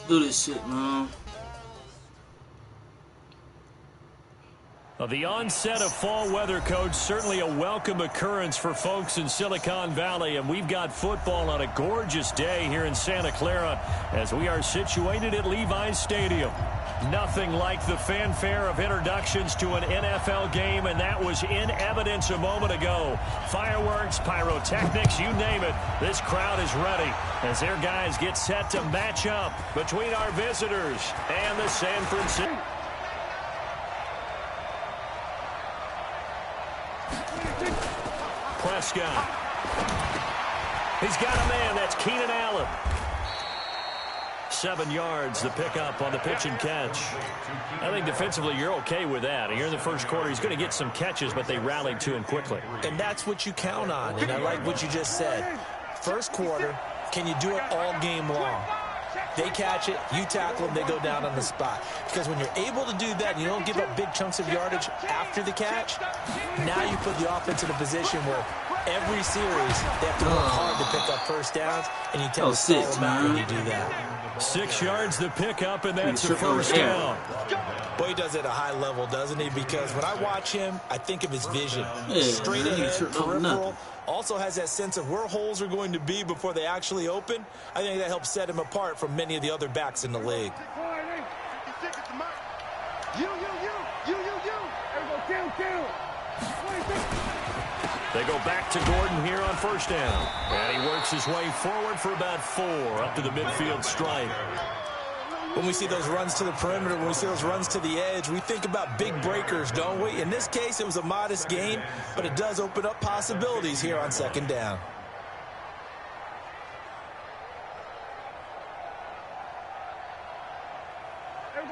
Do this shit, man. The onset of fall weather, Coach, certainly a welcome occurrence for folks in Silicon Valley, and we've got football on a gorgeous day here in Santa Clara as we are situated at Levi's Stadium. Nothing like the fanfare of introductions to an NFL game, and that was in evidence a moment ago. Fireworks, pyrotechnics, you name it. This crowd is ready as their guys get set to match up between our visitors and the San Francisco. Prescott. He's got a man. That's Keenan Allen. 7 yards, the pickup on the pitch and catch. I think defensively you're okay with that. Here in the first quarter, he's going to get some catches, but they rallied to him quickly. And that's what you count on, and I like what you just said. First quarter, can you do it all game long? They catch it, you tackle them, they go down on the spot. Because when you're able to do that, and you don't give up big chunks of yardage after the catch, now you put the offense in a position where every series they have to work hard to pick up first downs, and you tend to stall them out when you do that. 6 yards the pickup, and that's a first down. Boy, he does it at a high level, doesn't he? Because when I watch him, I think of his vision. Straight ahead, peripheral. Also has that sense of where holes are going to be before they actually open. I think that helps set him apart from many of the other backs in the league. They go back to Gordon here on first down. And he works his way forward for about 4 up to the midfield stripe. When we see those runs to the perimeter, when we see those runs to the edge, we think about big breakers, don't we? In this case, it was a modest gain, but it does open up possibilities here on second down.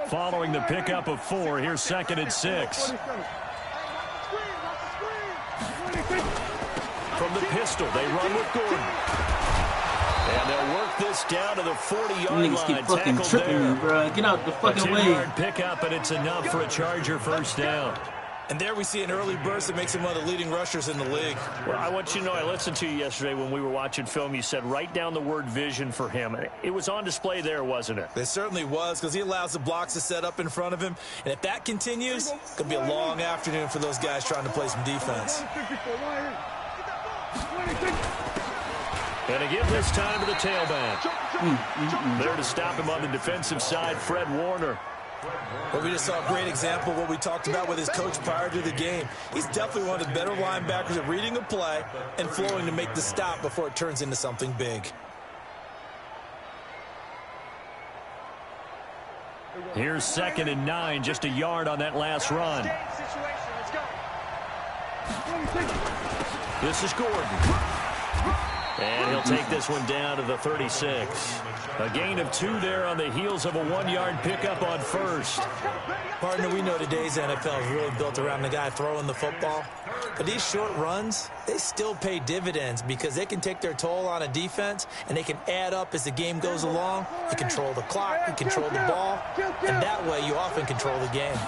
Following the pickup of 4, here's 2nd and 6. From the pistol, they run with Gordon. And they'll work this down to the 40-yard line. Niggas keep fucking tripping me, bro. Get out the fucking way. A 2-yard pickup, and it's enough for a Charger first down. And there we see an early burst that makes him one of the leading rushers in the league. Well, I want you to know, I listened to you yesterday when we were watching film. You said write down the word vision for him. It was on display there, wasn't it? It certainly was, because he allows the blocks to set up in front of him. And if that continues, it's going to be a long afternoon for those guys trying to play some defense. And again this time to the tailback. There to stop him on the defensive side, Fred Warner. Well, we just saw a great example of what we talked about with his coach prior to the game. He's definitely one of the better linebackers at reading a play and flowing to make the stop before it turns into something big. Here's 2nd and 9, just a yard on that last run. This is Gordon. And he'll take this one down to the 36. A gain of 2 there on the heels of a 1-yard pickup on first. Partner, we know today's NFL is really built around the guy throwing the football. But these short runs, they still pay dividends because they can take their toll on a defense, and they can add up as the game goes along. You control the clock, you control the ball, and that way you often control the game.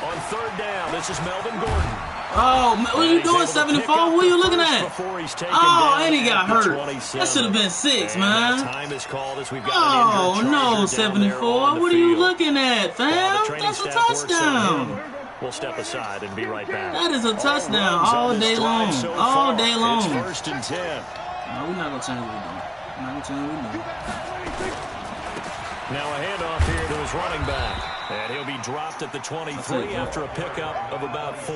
On 3rd down, this is Melvin Gordon. Oh, what are you doing, 7 and 4? What are you looking at? Oh, and he got hurt. That should have been 6, man. Oh, no, 7 and 4. What are you looking at, fam? That's a touchdown. We'll step aside and be right back. That is a touchdown all day long. All day long. It's 1st and 10. No, we're not going to change what we're doing. We're not going to change what we're doing. Now a handoff here to his running back. And he'll be dropped at the 23 after a pickup of about 4.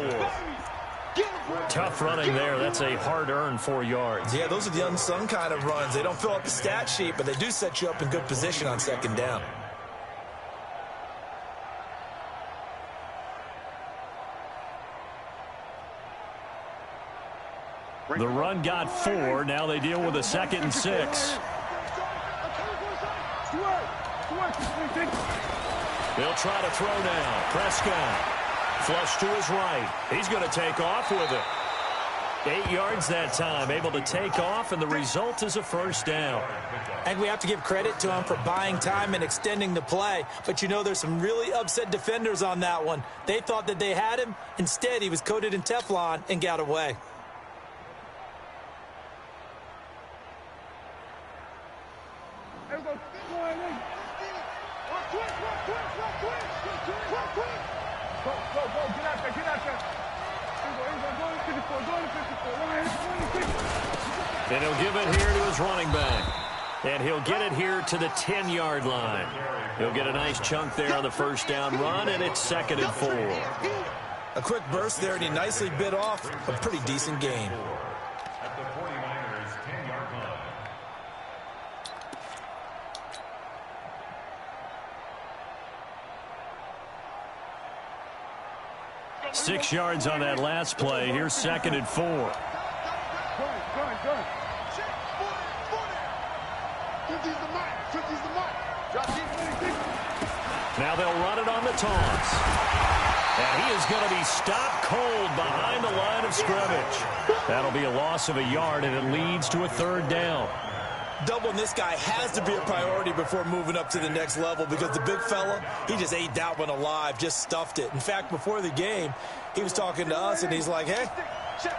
Tough running there. That's a hard-earned 4 yards. Yeah, those are the unsung kind of runs. They don't fill up the stat sheet, but they do set you up in good position on second down. The run got 4. Now they deal with a 2nd and 6. They'll try to throw now. Prescott. Flush to his right. He's going to take off with it. 8 yards that time. Able to take off, and the result is a first down. And we have to give credit to him for buying time and extending the play. But, you know, there's some really upset defenders on that one. They thought that they had him. Instead, he was coated in Teflon and got away. And he'll give it here to his running back. And he'll get it here to the 10-yard line. He'll get a nice chunk there on the first down run, and it's 2nd and 4. A quick burst there, and he nicely bit off a pretty decent gain. At the 49ers 10-yard line. 6 yards on that last play. Here's 2nd and 4. Now they'll run it on the toss. And he is going to be stopped cold behind the line of scrimmage. That'll be a loss of a yard, and it leads to a 3rd down. Doubling this guy has to be a priority before moving up to the next level, because the big fella, he just ate that one alive, just stuffed it. In fact, before the game, he was talking to us, and he's like, hey,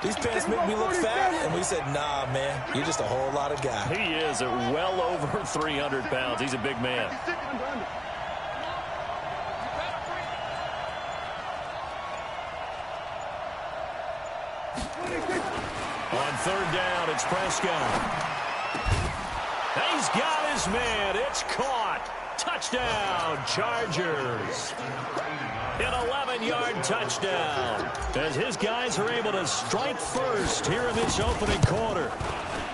these pants make me look fat. And we said, nah, man, you're just a whole lot of guy. He is at well over 300 pounds. He's a big man. On 3rd down, it's Prescott. He's got his man. It's caught. Touchdown, Chargers. An 11-yard touchdown, as his guys are able to strike first here in this opening quarter.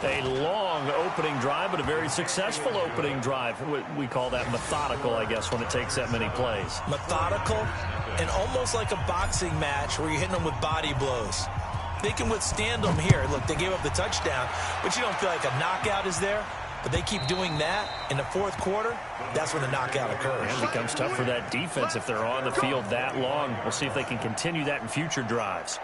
A long opening drive, but a very successful opening drive. We call that methodical, I guess, when it takes that many plays. Methodical and almost like a boxing match where you're hitting them with body blows. They can withstand them here. Look, they gave up the touchdown, but you don't feel like a knockout is there. But they keep doing that in the 4th quarter. That's when the knockout occurs. And it becomes tough for that defense if they're on the field that long. We'll see if they can continue that in future drives.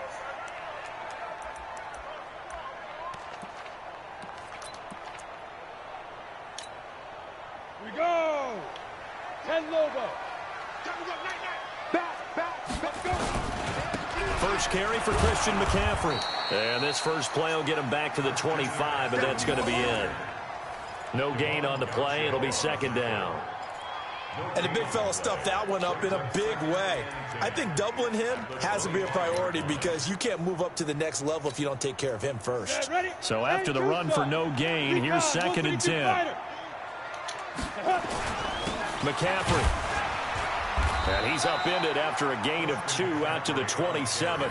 We go. 10 Lobo. Back, let's go. First carry for Christian McCaffrey. And this first play will get him back to the 25, but that's going to be it. No gain on the play. It'll be 2nd down. And the big fella stuffed that one up in a big way. I think doubling him has to be a priority, because you can't move up to the next level if you don't take care of him first. So after the run for no gain, here's 2nd and 10. McCaffrey. And he's upended after a gain of 2 out to the 27. A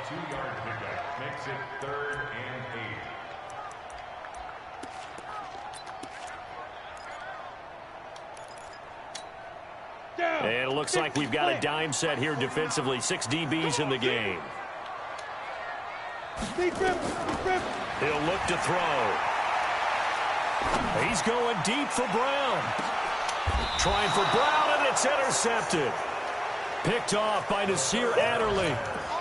2-yard pickup makes it 3rd and 8. And it looks like we've got a dime set here defensively. 6 DBs in the game. He'll look to throw. He's going deep for Brown. Trying for Brown, and it's intercepted. Picked off by Nasir Adderley.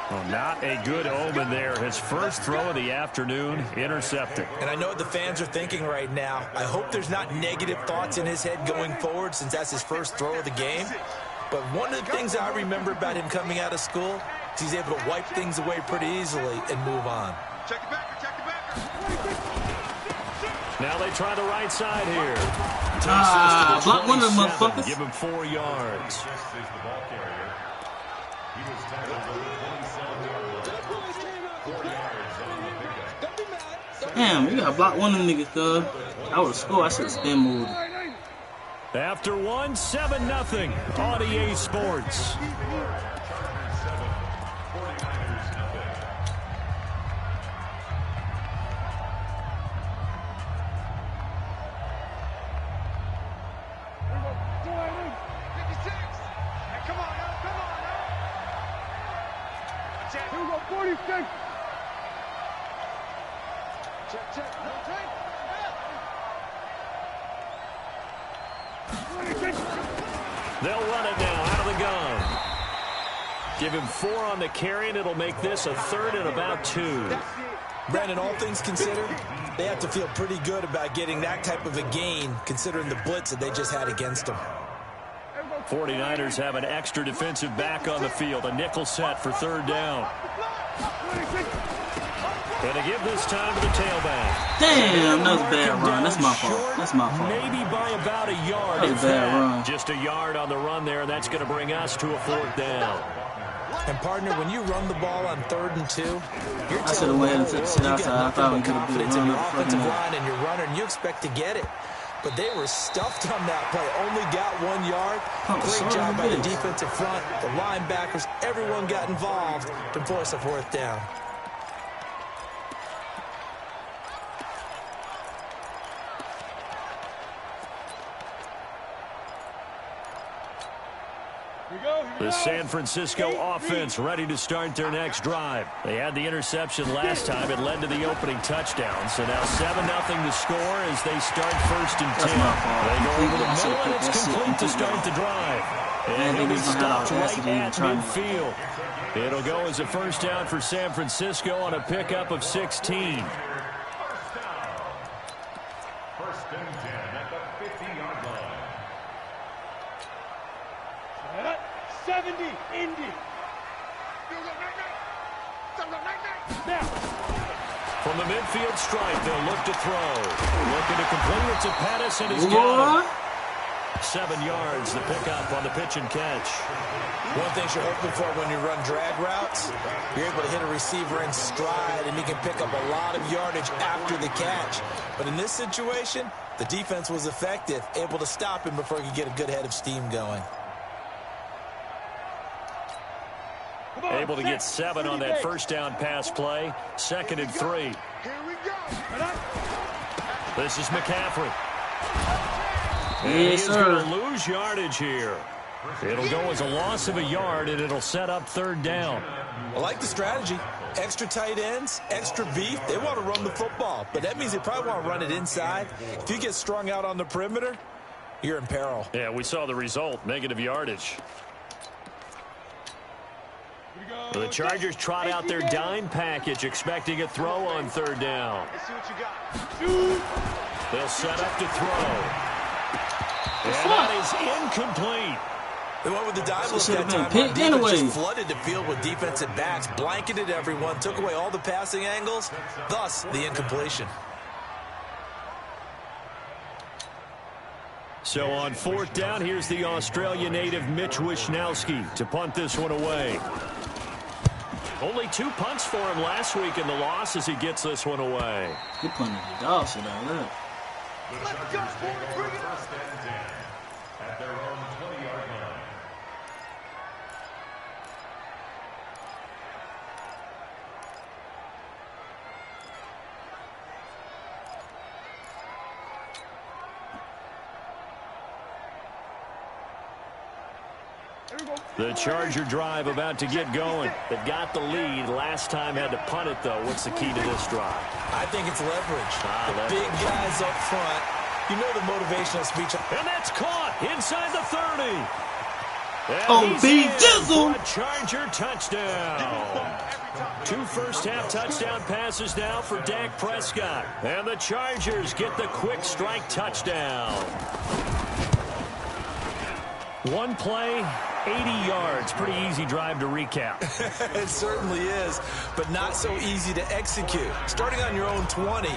Well, not a good omen there. His first throw of the afternoon, intercepted. And I know what the fans are thinking right now. I hope there's not negative thoughts in his head going forward, since that's his first throw of the game. But one of the things I remember about him coming out of school is he's able to wipe things away pretty easily and move on. Check it back, check it back. Now they try the right side here. Block one of them motherfuckers. Give him 4 yards. This is the ball carrier. He was tackled on the 27-yard line. 4 yards on the pickup. Damn, you gotta block one of them niggas, cuz. I would have scored. I should have spin moved. After one, 7-0 on EA Sports. They'll run it now out of the gun. Give him 4 on the carry, and it'll make this a 3rd and about 2. Brandon, all things considered, they have to feel pretty good about getting that type of a gain, considering the blitz that they just had against them. 49ers have an extra defensive back on the field. A nickel set for 3rd down. And to give this time to the tailback. Damn, that was a bad run. That's my fault. That's my fault. Maybe by about a yard. That was a bad run. Just a yard on the run there, and that's going to bring us to a 4th down. And, partner, when you run the ball on 3rd and 2, you're I should have waited to sit outside. I thought we could have confidence been in your running offensive the line and your runner, and you expect to get it. But they were stuffed on that play. Only got 1 yard. Great job by the defensive front, the linebackers. Everyone got involved to force a 4th down. The San Francisco offense ready to start their next drive. They had the interception last time. It led to the opening touchdown. So now 7-0 to score as they start 1st and 10. They go over the middle, and it's complete to start the drive. And he'll be stopped right at midfield. It'll go as a 1st down for San Francisco on a pickup of 16. 1st and 10 at the 50-yard line. 70, Indy. Now. From the midfield stripe, they'll look to throw. Looking to complete it to Pettis, and he's got it. 7 yards, the pickup on the pitch and catch. One thing you're hoping for when you run drag routes, you're able to hit a receiver in stride, and he can pick up a lot of yardage after the catch. But in this situation, the defense was effective, able to stop him before he could get a good head of steam going. Able to get 7 on that 1st down pass play. 2nd and 3. Here we go. This is McCaffrey. And Yes, he's going to lose yardage here. It'll go as a loss of a yard, and it'll set up 3rd down. I like the strategy. Extra tight ends, extra beef. They want to run the football, but that means they probably want to run it inside. If you get strung out on the perimeter, you're in peril. Yeah, we saw the result, negative yardage. So the Chargers trot out their dime package, expecting a throw on 3rd down. Let's see what you got. They'll set up to throw. And that is incomplete. They went with the dive look should that have time. been picked Defense anyway. just flooded the field with defensive backs, blanketed everyone, took away all the passing angles, thus the incompletion. So on 4th down, here's the Australia native Mitch Wishnowsky to punt this one away. Only 2 punts for him last week in the loss as he gets this one away. He punted the dog shit out of that. The Chargers take over 1st and 10 at their own 20-yard line. The Charger drive about to get going. They've got the lead. Last time had to punt it, though. What's the key to this drive? I think it's leverage. The leverage. big guys up front. You know the motivational speech. And that's caught inside the 30. And Oh, he's big in jizzle. for a Charger touchdown. 2 first-half touchdown passes now for Dak Prescott. And the Chargers get the quick strike touchdown. 1 play, 80 yards. Pretty easy drive to recap. It certainly is, but not so easy to execute. Starting on your own 20,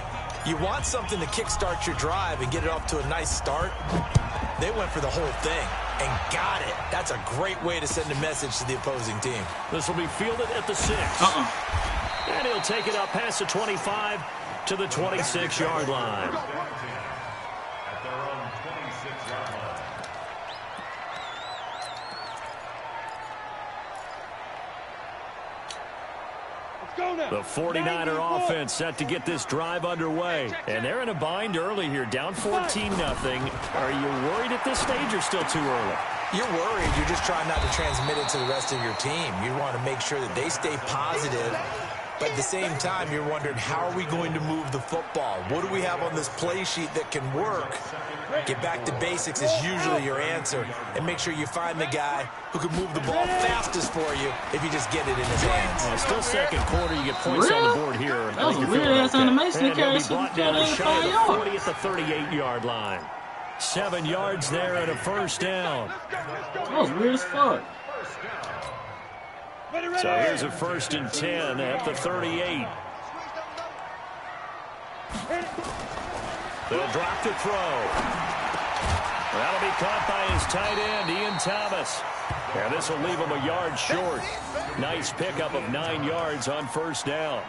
you want something to kickstart your drive and get it off to a nice start. They went for the whole thing and got it. That's a great way to send a message to the opposing team. This will be fielded at the 6. And he'll take it up past the 25 to the 26-yard line. At their own 26-yard line. The 49er offense set to get this drive underway. And they're in a bind early here, down 14-0. Are you worried at this stage or still too early? You're worried. You're just trying not to transmit it to the rest of your team. You want to make sure that they stay positive. But at the same time, you're wondering, how are we going to move the football? What do we have on this play sheet that can work? Get back to basics is usually your answer. And make sure you find the guy who can move the ball fastest for you if you just get it in his hands. Well, still second quarter. You get points on the board here. That was a weird-ass animation. He carried some down the shy of the 40 at the 38-yard line. 7 yards there and a first down. That was weird as fuck. So here's a 1st and 10 at the 38. They'll drop to throw. That'll be caught by his tight end, Ian Thomas. And this will leave him a yard short. Nice pickup of 9 yards on first down.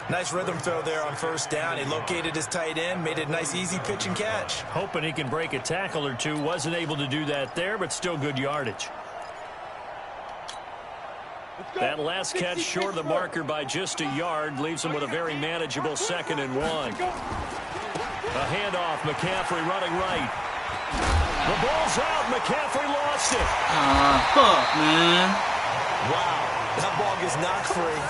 Nice rhythm throw there on first down. He located his tight end, made it a nice easy pitch and catch. Hoping he can break a tackle or two. Wasn't able to do that there, but still good yardage. That last catch short of the marker by just a yard leaves him with a very manageable 2nd and 1. A handoff, McCaffrey running right. The ball's out, McCaffrey lost it. Fuck, man. Wow, that ball gets knocked free,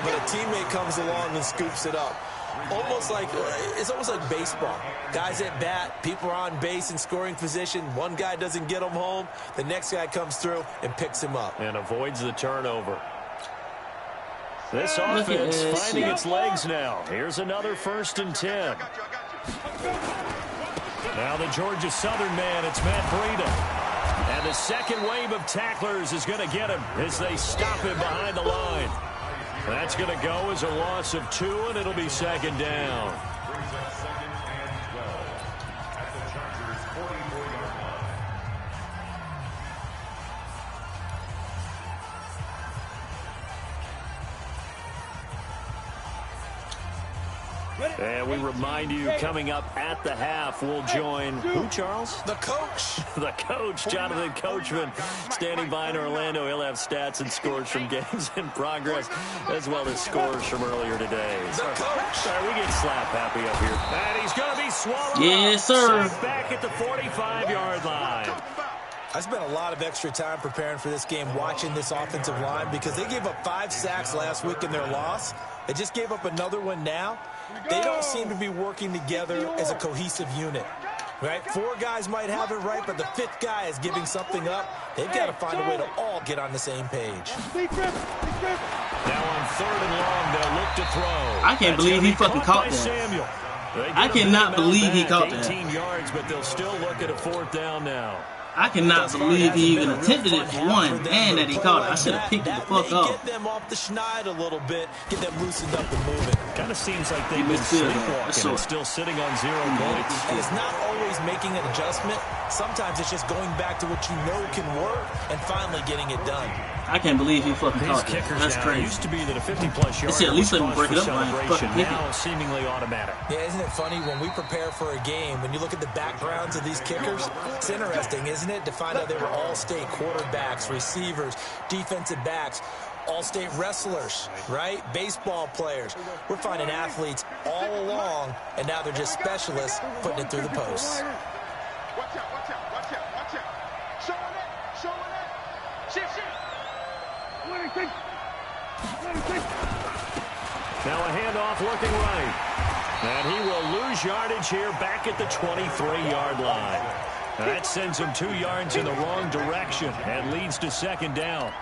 but a teammate comes along and scoops it up. It's almost like baseball. Guys at bat, people are on base in scoring position. One guy doesn't get him home. The next guy comes through and picks him up. And avoids the turnover. This offense finding its legs now. Here's another 1st and 10. Now the Georgia Southern man, it's Matt Breida. And the second wave of tacklers is going to get him as they stop him behind the line. That's going to go as a loss of 2, and it'll be 2nd down. Brings up 2nd and 12 at the Chargers' 44-yard line. And we remind you, coming up at the half, we'll join who, Charles? The coach. The coach, Jonathan Coachman, standing by in Orlando. He'll have stats and scores from games in progress, as well as scores from earlier today. The coach. Sorry, we get slap happy up here. And he's going to be swallowed. Yes, sir. Sacked back at the 45-yard line. I spent a lot of extra time preparing for this game, watching this offensive line, because they gave up 5 sacks last week in their loss. They just gave up another one now. They don't seem to be working together as a cohesive unit, right? 4 guys might have it right, but the 5th guy is giving something up. They've got to find a way to all get on the same page. Now on 3rd and long, they'll look to throw. I can't believe he fucking caught that. Samuel. I cannot believe he caught that. 18 yards, but they'll still look at a 4th down now. I cannot believe he even attempted it for one, and that he caught it. I should have picked it the fuck up. Get them off the schneid a little bit, get them loosened up and moving. Kind of seems like they've been sleepwalking and still sitting on 0 points. And it's not always making an adjustment. Sometimes it's just going back to what you know can work and finally getting it done. I can't believe he fucking These caught kickers that. That's crazy. Used to be that a 50-plus yard at least let him break it up. celebration. Now seemingly automatic. Yeah, isn't it funny when we prepare for a game, when you look at the backgrounds of these kickers, it's interesting, isn't it, to find out they were all-state quarterbacks, receivers, defensive backs, all-state wrestlers, right? Baseball players. We're finding athletes all along, and now they're just specialists putting it through the posts. Watch out, watch out, watch out, watch out. Show it, show it. Shift, shift. Now a handoff looking right. And he will lose yardage here back at the 23-yard line. That sends him 2 yards in the wrong direction and leads to 2nd down.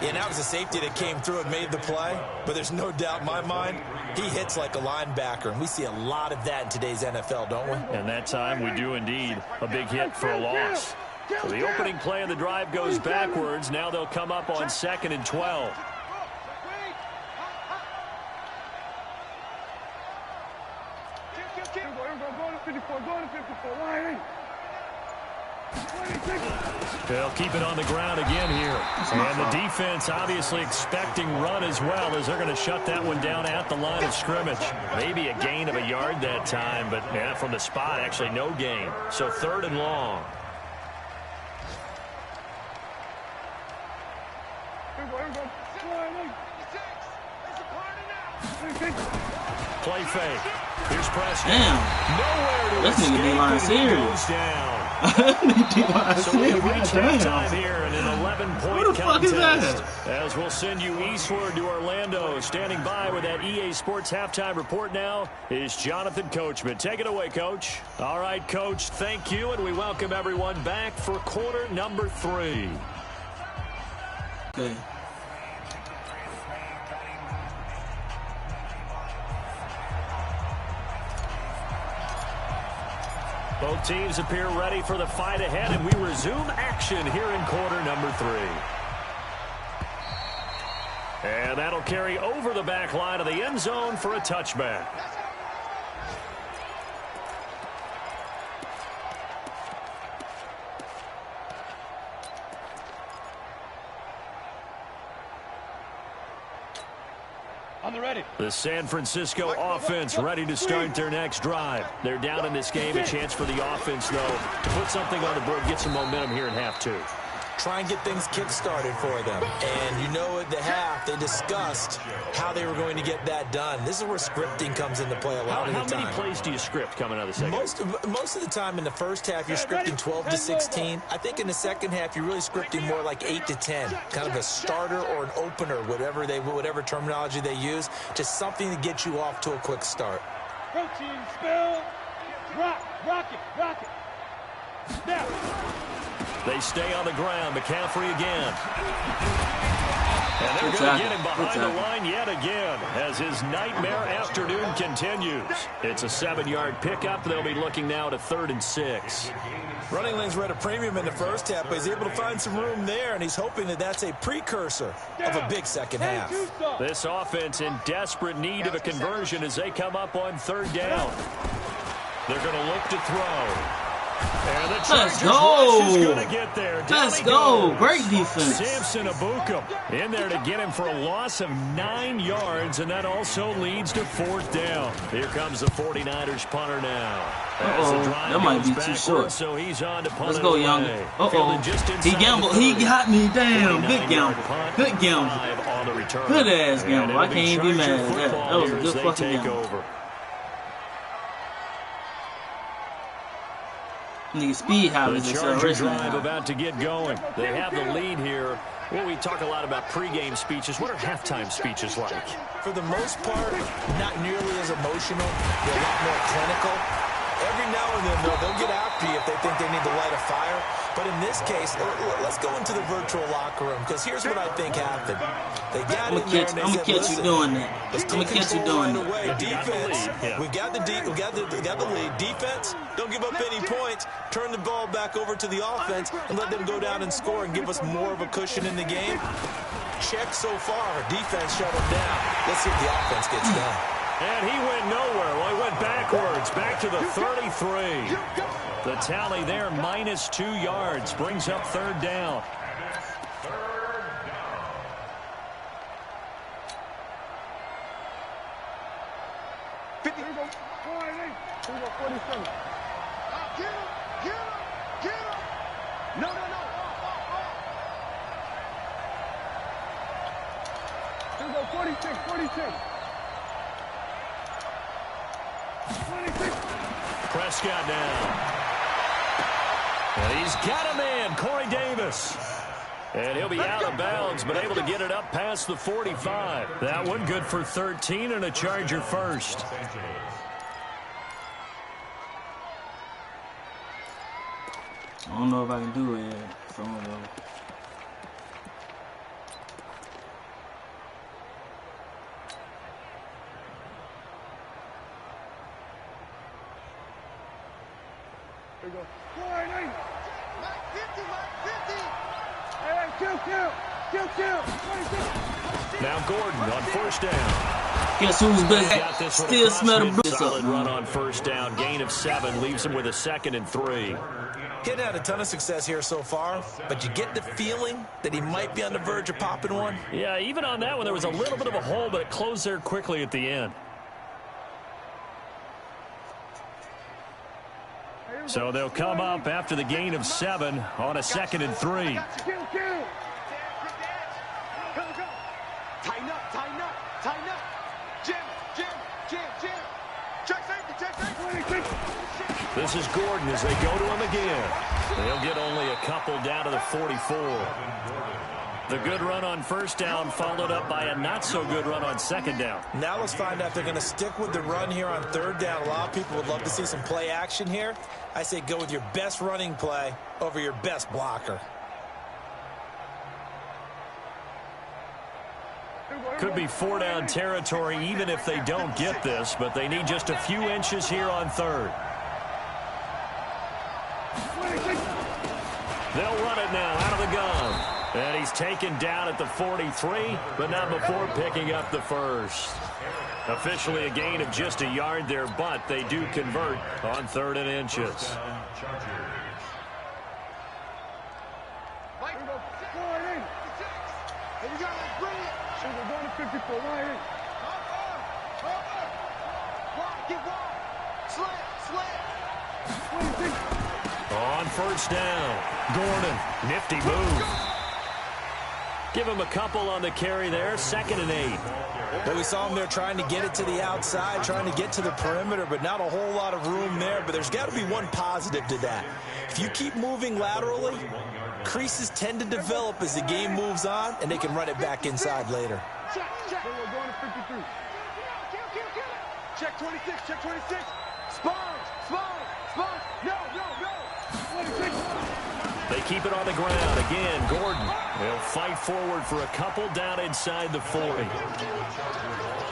Yeah, that was a safety that came through and made the play, but there's no doubt in my mind, he hits like a linebacker, and we see a lot of that in today's NFL, don't we? And that time we do indeed. A big hit for a loss. So the opening play of the drive goes backwards. Now they'll come up on 2nd and 12. They'll keep it on the ground again here. And the defense obviously expecting run as well, as they're going to shut that one down at the line of scrimmage. Maybe a gain of a yard that time, but yeah, from the spot, actually no gain. So 3rd and long. Play fake. Here's Prescott. Damn. Nowhere to This nigga D-line serious. goes down. D-line So we have reached serious. halftime here in an 11-point Who the fuck is contest. that? As we'll send you eastward to Orlando. Standing by with that EA Sports halftime report now is Jonathan Coachman. Take it away, Coach. All right, Coach, thank you, and we welcome everyone back for quarter number 3. Okay. Both teams appear ready for the fight ahead, and we resume action here in quarter number 3. And that'll carry over the back line of the end zone for a touchback. The San Francisco offense ready to start their next drive. They're down in this game. A chance for the offense, though, to put something on the board, get some momentum here in half 2. Try and get things kick-started for them. And you know at the half, they discussed how they were going to get that done. This is where scripting comes into play a lot of the time. How many plays do you script coming out of the second? Most of the time in the first half, you're scripting 12 to 16. I think in the second half, you're really scripting more like 8 to 10. Kind of a starter or an opener, whatever terminology they use. Just something to get you off to a quick start. Protein spill. Rock it. Now. They stay on the ground. McCaffrey again. And they're going to get him behind the line yet again as his nightmare afternoon continues. It's a 7-yard pickup. They'll be looking now to 3rd and 6. Running lanes were at a premium in the first half, but he's able to find some room there, and he's hoping that that's a precursor of a big second half. This offense in desperate need of a conversion as they come up on 3rd down. They're going to look to throw. And the Let's Chargers go. rush is going to get there. Down Let's he go. goes. Great defense. Samson Abukum in there to get him for a loss of 9 yards, and that also leads to 4th down. Here comes the 49ers punter now. As the drive that might goes be too backward, short. So he's on to punt Let's it go, away. young. Fielded just inside He the gambled. He 30. got me. Damn. Good 49-yard gamble. punt, Good gamble. 5 on the return. Good ass And gamble. I it'll can't even be Charger mad at that. football That was a here good as they fucking take gamble. over. Nigga speed The habits Charger acceleration. drive about to get going. They have the lead here. Well, we talk a lot about pregame speeches. What are halftime speeches like? For the most part, not nearly as emotional. They're a lot more clinical. Every now and then, though, they'll get after you if they think they need to light a fire. But in this case, let's go into the virtual locker room, because here's what I think happened. They got in there and they said, I'm gonna catch you doing that. let's I'm gonna take catch you control doing right that. away. Defense, Yeah. we got the lead. Defense, don't give up any points. Turn the ball back over to the offense and let them go down and score and give us more of a cushion in the game. Check so far. Defense shut them down. Let's see if the offense gets done. And he went nowhere. Well, he went backwards, back to the 33. The tally there, minus 2 yards, brings up 3rd down. Get him. No. Here we go, 46. 26. Prescott now. And he's got a man, Corey Davis. And he'll be out of bounds, but able to get it up past the 45. That one good for 13 and a Charger first. I don't know if I can do it yet. So I don't know. Here we go. 49. Hey, kill. 26. Now Gordon on 1st down. Guess who's Got back? this one Still across smell the mid- bricks up, Solid run man. on 1st down. Gain of 7 leaves him with a 2nd and 3. He hadn't had a ton of success here so far, but you get the feeling that he might be on the verge of popping one. Yeah, even on that one, there was a little bit of a hole, but it closed there quickly at the end. So they'll come up after the gain of 7 on a 2nd and 3. Kill. Tighten up. Tighten up. Jim. Check safety. This is Gordon as they go to him again. They'll get only a couple down to the 44. The good run on first down followed up by a not-so-good run on second down. Now let's find out if they're going to stick with the run here on third down. A lot of people would love to see some play action here. I say go with your best running play over your best blocker. Could be 4-down territory even if they don't get this, but they need just a few inches here on third. They'll run it now out of the gun. And he's taken down at the 43, but not before picking up the first. Officially a gain of just a yard there, but they do convert on 3rd and inches. On first down, Gordon, nifty move. Give him a couple on the carry there, 2nd and 8. Well, we saw him there trying to get it to the outside, trying to get to the perimeter, but not a whole lot of room there. But there's got to be one positive to that. If you keep moving laterally, creases tend to develop as the game moves on, and they can run it back inside later. Check. We're going to 53. Check 26. Spine. No. They keep it on the ground. Again, Gordon. They'll fight forward for a couple down inside the 40.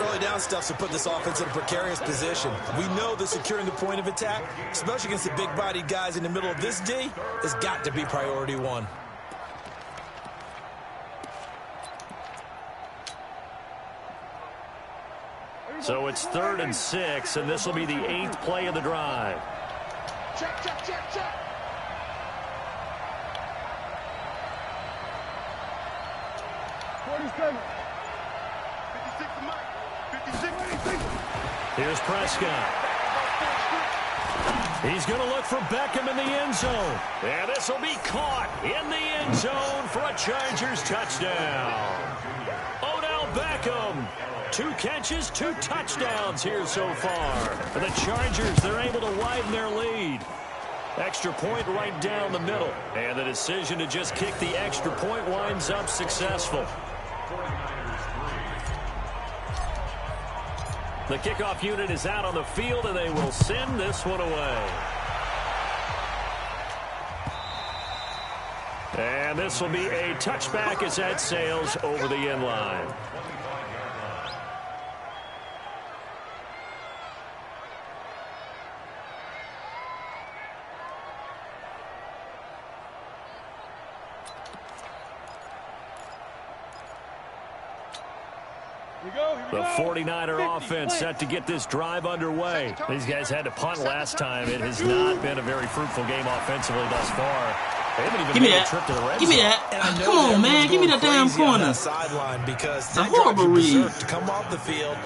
Early down stuff to put this offense in a precarious position. We know that securing the point of attack, especially against the big-bodied guys in the middle of this D, has got to be priority one. So it's 3rd and 6, and this will be the 8th play of the drive. Check. 47. 56. Here's Prescott. He's going to look for Beckham in the end zone. And this will be caught in the end zone for a Chargers touchdown. Odell Beckham. 2 catches, 2 touchdowns here so far. For the Chargers, they're able to widen their lead. Extra point right down the middle. And the decision to just kick the extra point winds up successful. The kickoff unit is out on the field, and they will send this one away. And this will be a touchback as that sails over the end line. The 49er offense set to get this drive underway. These guys had to punt last time. It has not been a very fruitful game offensively thus far. They haven't even made a trip to the red zone. Give me that. Come on, man. Give me that damn corner. Sideline because it's a horrible read. To come off the field,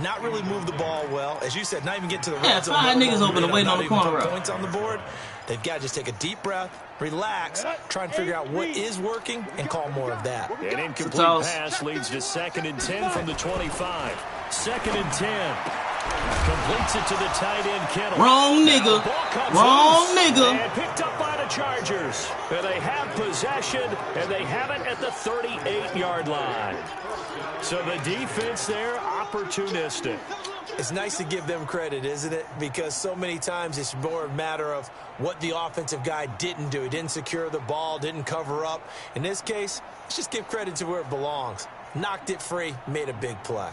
not really move the ball well. As you said, not even get to the red zone. 5 niggas open and waiting on the corner. Points on the board. They've got to just take a deep breath, relax, try and figure out what is working, and call more of that. An incomplete pass leads to 2nd and 10 from the 25. 2nd and 10. Completes it to the tight end, Kittle. Wrong nigga. And picked up by the Chargers. And they have possession, and they have it at the 38-yard line. So the defense there, opportunistic. It's nice to give them credit, isn't it? Because so many times it's more a matter of what the offensive guy didn't do. He didn't secure the ball, didn't cover up. In this case, let's just give credit to where it belongs. Knocked it free, made a big play.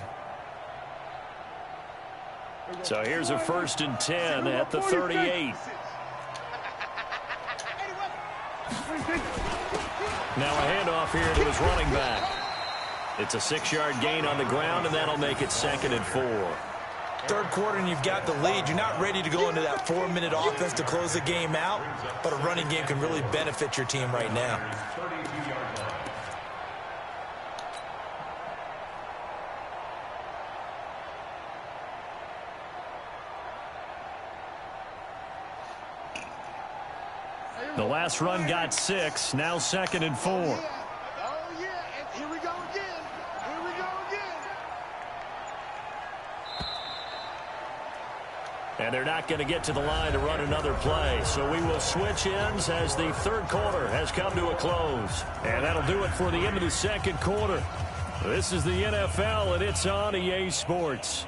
So here's a 1st and 10 at the 38. Now a handoff here to his running back. It's a 6-yard gain on the ground, and that'll make it 2nd and 4. Third quarter, and you've got the lead. You're not ready to go into that 4-minute offense to close the game out, but a running game can really benefit your team right now. The last run got 6, now 2nd and 4. Oh, yeah, and here we go again. And they're not going to get to the line to run another play. So we will switch ends as the third quarter has come to a close. And that'll do it for the end of the second quarter. This is the NFL, and it's on EA Sports.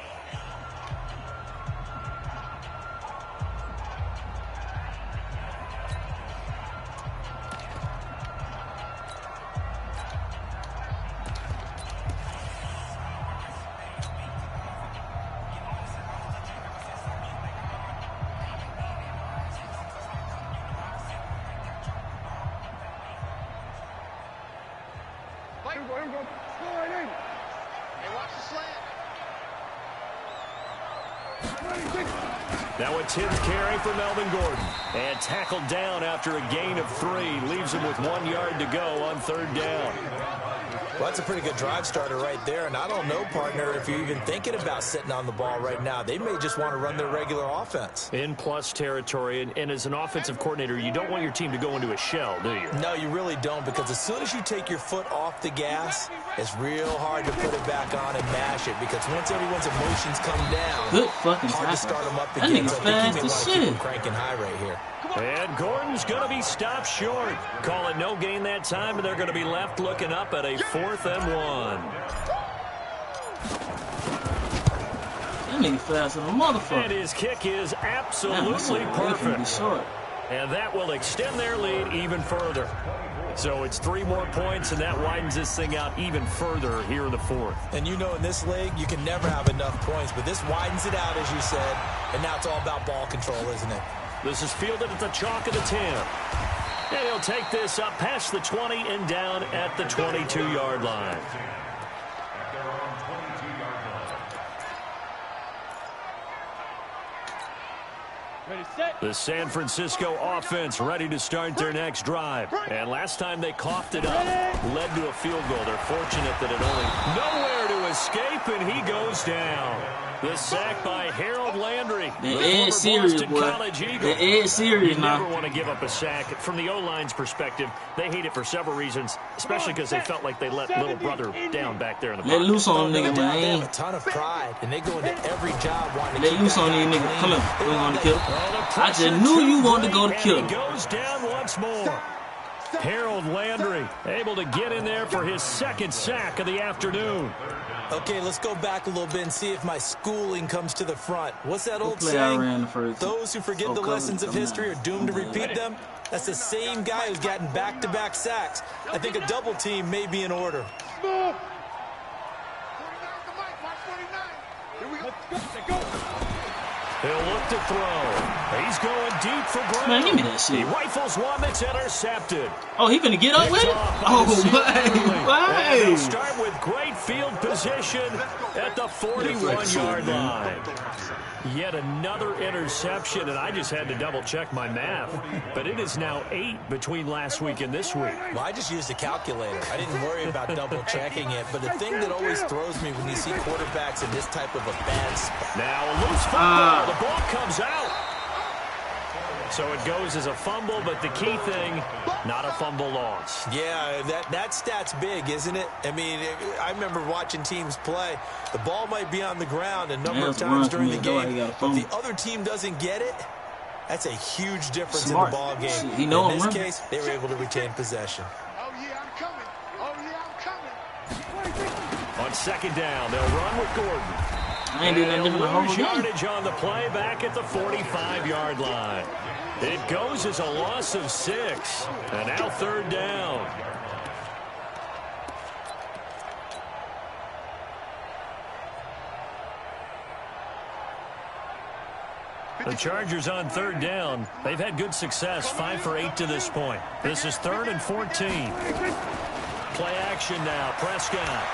Now a 10th carry for Melvin Gordon. And tackled down after a gain of 3. Leaves him with 1 yard to go on third down. Well, that's a pretty good drive starter right there. And I don't know, partner, if you're even thinking about sitting on the ball right now. They may just want to run their regular offense. In plus territory. And as an offensive coordinator, you don't want your team to go into a shell, do you? No, you really don't, because as soon as you take your foot off the gas, it's real hard to put it back on and mash it, because once everyone's emotions come down, good fucking hard to start them up again. That nigga's fast as shit. Keep cranking high right here. And Gordon's going to be stopped short. Call it no gain that time, and they're going to be left looking up at a 4th and 1. That nigga fast as a motherfucker. And his kick is absolutely perfect. Short. And that will extend their lead even further. So it's 3 more points, and that widens this thing out even further here in the 4th. And you know, in this league, you can never have enough points, but this widens it out, as you said, and now it's all about ball control, isn't it? This is fielded at the chalk of the 10. And he'll take this up past the 20 and down at the 22-yard line. The San Francisco offense ready to start their next drive. And last time they coughed it up, led to a field goal. They're fortunate that it only nowhere to escape, and he goes down. The sack by Harold Landry. They're serious, boy. They're serious now. You never want to give up a sack. From the O-line's perspective, they hate it for several reasons, especially because they felt like they let little brother down back there in the pocket. Let loose on them niggas, man. They have a ton of pride, and they go into every job wanting to let loose on these niggas. Come on, we're going to kill him. I just knew you wanted to go to kill him. He goes down once more. Harold Landry able to get in there for his 2nd sack of the afternoon. Okay, let's go back a little bit and see if my schooling comes to the front. What's that old saying? Those who forget the lessons of history are doomed to repeat them. That's the same guy who's gotten back-to-back sacks. I think a double team may be in order. He'll look to throw. He's going deep for Brown. Man, give me that shit. He rifles one that's intercepted. Oh, he finna get up with it? Oh, wait. They'll start with great field position at the 41-yard line. Yet another interception, and I just had to double-check my math. But it is now 8 between last week and this week. Well, I just used a calculator. I didn't worry about double-checking it. But the thing that always throws me when you see quarterbacks in this type of a bad spot. Now a loose football. The ball comes out. So it goes as a fumble, but the key thing, not a fumble loss. Yeah, that stat's big, isn't it? I mean, I remember watching teams play. The ball might be on the ground a number of times during the game, but the other team doesn't get it. That's a huge difference in the ball game. In this case, they were able to retain possession. Oh, yeah, I'm coming. Oh, yeah, I'm coming. On 2nd down, they'll run with Gordon. I ain't doing that different the whole game. Yardage on the play back at the 45-yard line. It goes as a loss of 6. And now 3rd down. The Chargers on 3rd down. They've had good success, 5 for 8 to this point. This is 3rd and 14. Play action now, Prescott.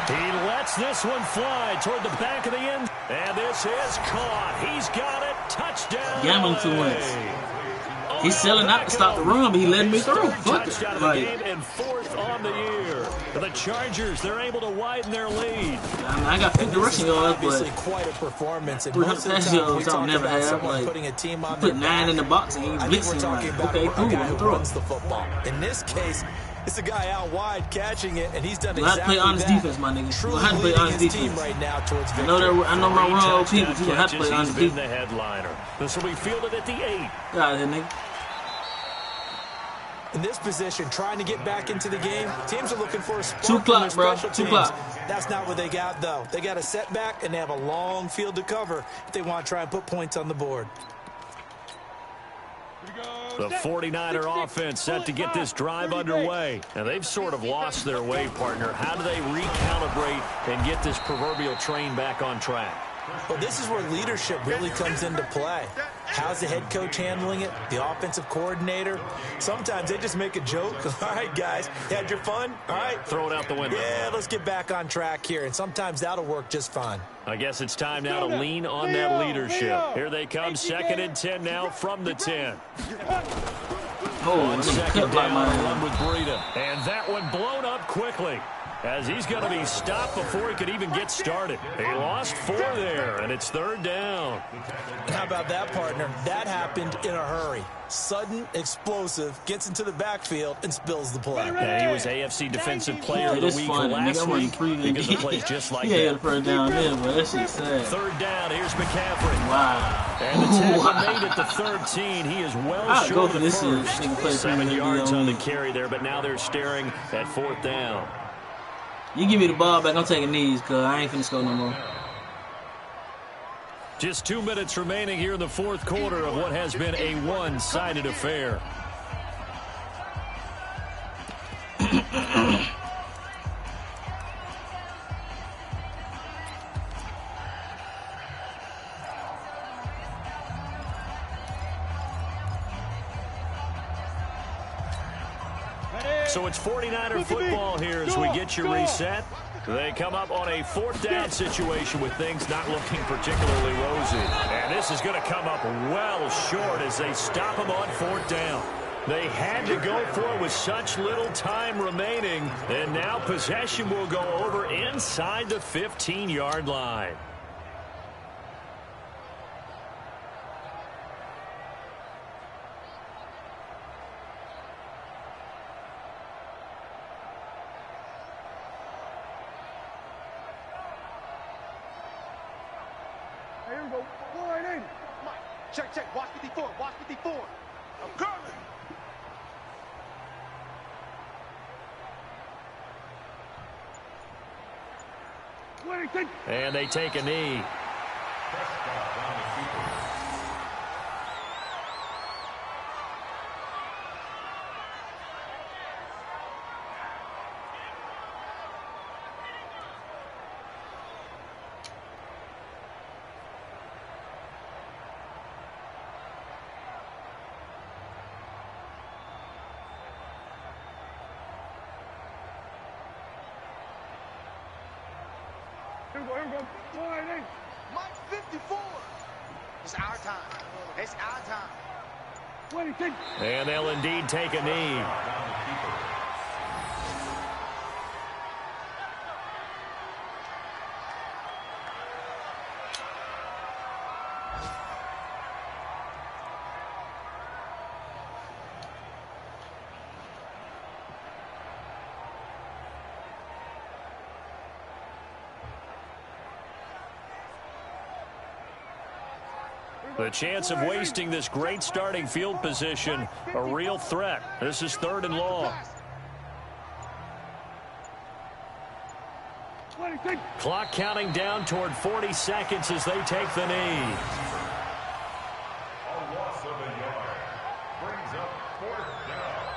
He lets this one fly toward the back of the end. And this is caught. He's got it. Touchdown. Gambling too much. He's selling out to stop the run, but he letting me through. Fuck it. Like, and 4th on the year. The Chargers, they're able to widen their lead. I got 50 rushing yards, but obviously quite a performance. And 300 passing yards, I'll never have. Like, putting a team on put 9 in the box and he's blitzing. Talking about okay, a guy who throw runs the football. In this case, It's a guy out wide catching it, and he's done You have to exactly play honest that. defense, my nigga. Truly You have to play leading honest his defense. team right now towards I victory. know my wrong old people. You have to play He's honest been defense. the headliner. This will be fielded at the 8. Get out of here, nigga. In this position, trying to get back into the game, teams are looking for a spark 2 from their o'clock, bro. special 2 teams. o'clock. That's not what they got, though. They got a setback, and they have a long field to cover if they want to try and put points on the board. The 49er offense set to get this drive underway. And they've sort of lost their way, partner. How do they recalibrate and get this proverbial train back on track? Well, this is where leadership really comes into play. How's the head coach handling it? The offensive coordinator? Sometimes they just make a joke. All right, guys, had your fun? All right. Throw it out the window. Yeah, let's get back on track here. And sometimes that'll work just fine. I guess it's time now to lean on that leadership. Here they come, 2nd and 10 now from the 10. Oh, On nigga, 2nd cut by down, my run with Breida. And that one blown up quickly, as he's going to be stopped before he could even get started. He lost 4 there, and it's 3rd down. How about that, partner? That happened in a hurry. Sudden, explosive, gets into the backfield, and spills the play. Yeah, he was AFC Defensive Player of the this Week funny, last nigga. I week wasn't previewing because of plays just like yeah, that. the first down there, but that shit's sad. 3rd down, here's McCaffrey. Wow. And the tackle made it to 13. He is well I'll go short for of this first. nigga play 7 yards on the on. carry there, but now they're staring at 4th down. You give me the ball back, I'm taking these, cuz I ain't finna score no more. Just 2 minutes remaining here in the 4th quarter of what has been a one-sided affair. So it's 49er football here as we get you reset. They come up on a 4th down situation with things not looking particularly rosy. And this is going to come up well short as they stop them on 4th down. They had to go for it with such little time remaining. And now possession will go over inside the 15-yard line. Here we go. Go right in. Mike, check. Watch 54. Watch 54. I'm coming. And they take a knee. Here we go. Go right in. Mike, 54. It's our time. It's our time. And they'll indeed take a knee. The chance of wasting this great starting field position, a real threat. This is 3rd and long. Clock counting down toward 40 seconds as they take the knee. A loss of a yard. Brings up 4th down.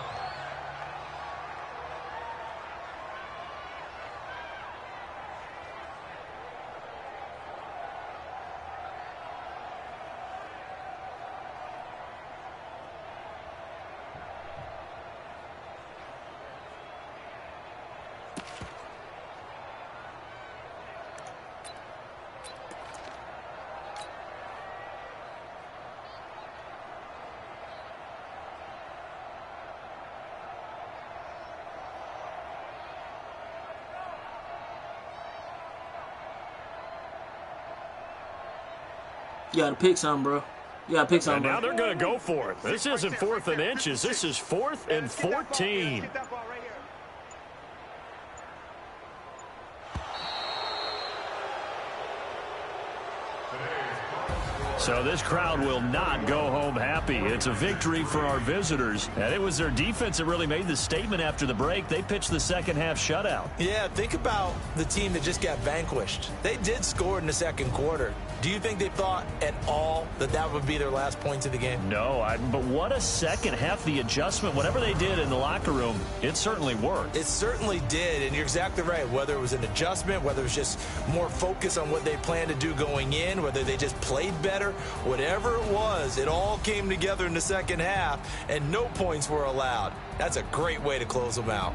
You gotta pick something, bro. You gotta pick And something, now bro. they're going to go for it. This isn't 4th and inches. This is 4th and 14. Get that ball right here. So this crowd will not go home happy. It's a victory for our visitors. And it was their defense that really made the statement after the break. They pitched the second half shutout. Yeah, think about the team that just got vanquished. They did score in the second quarter. Do you think they thought at all that that would be their last points of the game? No, but what a second half. The adjustment, whatever they did in the locker room, it certainly worked. It certainly did, and you're exactly right. Whether it was an adjustment, whether it was just more focus on what they planned to do going in, whether they just played better, whatever it was, it all came together in the second half, and no points were allowed. That's a great way to close them out.